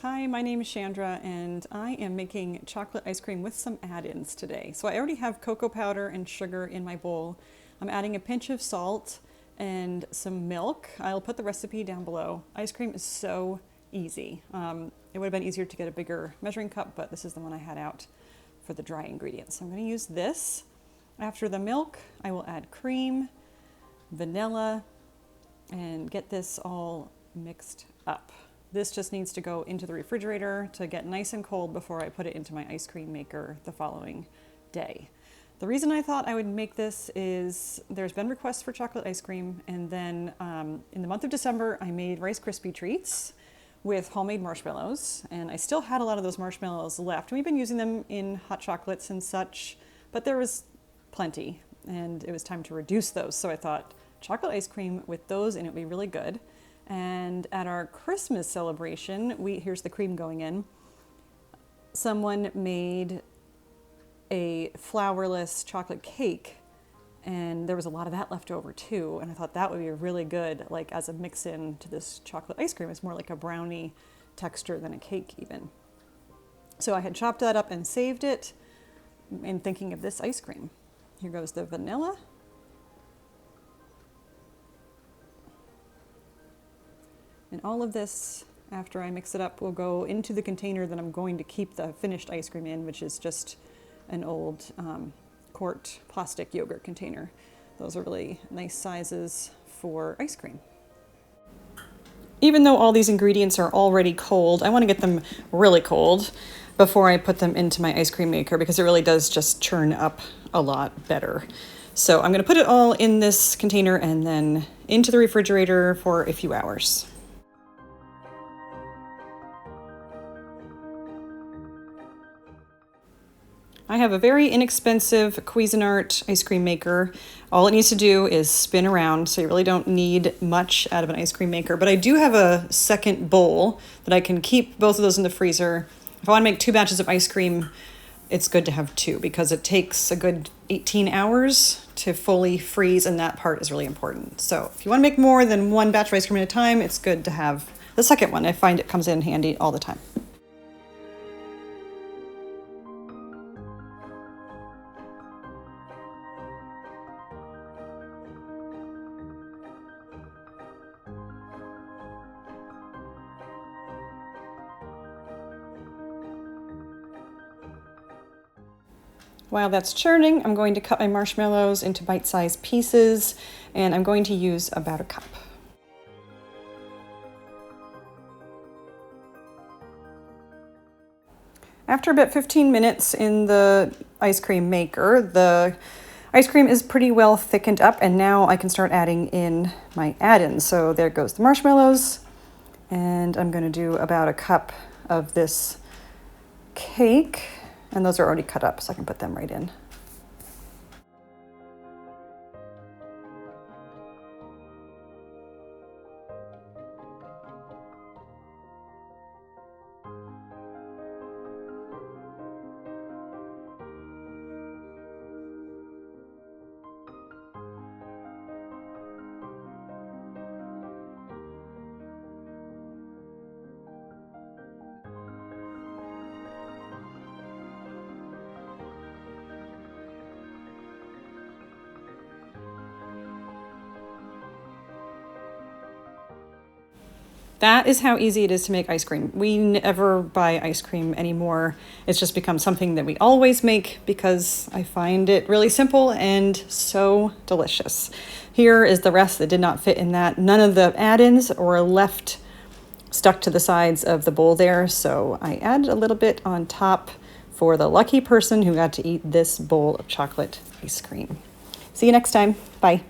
Hi, my name is Chandra and I am making chocolate ice cream with some add-ins today. So I already have cocoa powder and sugar in my bowl. I'm adding a pinch of salt and some milk. I'll put the recipe down below. Ice cream is so easy. It would have been easier to get a bigger measuring cup, but this is the one I had out for the dry ingredients. So I'm going to use this. After the milk, I will add cream, vanilla, and get this all mixed up. This just needs to go into the refrigerator to get nice and cold before I put it into my ice cream maker the following day. The reason I thought I would make this is there's been requests for chocolate ice cream, and then in the month of December I made Rice Krispie treats with homemade marshmallows, and I still had a lot of those marshmallows left. We've been using them in hot chocolates and such, but there was plenty and it was time to reduce those, so I thought chocolate ice cream with those in it would be really good. And at our Christmas celebration, here's the cream going in. Someone made a flourless chocolate cake, and there was a lot of that left over too. And I thought that would be really good, like as a mix-in to this chocolate ice cream. It's more like a brownie texture than a cake even. So I had chopped that up and saved it in thinking of this ice cream. Here goes the vanilla. And all of this, after I mix it up, will go into the container that I'm going to keep the finished ice cream in, which is just an old quart plastic yogurt container. Those are really nice sizes for ice cream. Even though all these ingredients are already cold, I want to get them really cold before I put them into my ice cream maker, because it really does just churn up a lot better. So I'm going to put it all in this container and then into the refrigerator for a few hours. I have a very inexpensive Cuisinart ice cream maker. All it needs to do is spin around, so you really don't need much out of an ice cream maker. But I do have a second bowl that I can keep both of those in the freezer. If I want to make 2 batches of ice cream, it's good to have 2 because it takes a good 18 hours to fully freeze, and that part is really important. So if you want to make more than 1 batch of ice cream at a time, it's good to have the second one. I find it comes in handy all the time. While that's churning, I'm going to cut my marshmallows into bite-sized pieces, and I'm going to use about a cup. After about 15 minutes in the ice cream maker, the ice cream is pretty well thickened up, and now I can start adding in my add-ins. So there goes the marshmallows, and I'm going to do about a cup of this cake. And those are already cut up, so I can put them right in. That is how easy it is to make ice cream. We never buy ice cream anymore. It's just become something that we always make because I find it really simple and so delicious. Here is the rest that did not fit in that. None of the add-ins were left stuck to the sides of the bowl there, so I added a little bit on top for the lucky person who got to eat this bowl of chocolate ice cream. See you next time. Bye.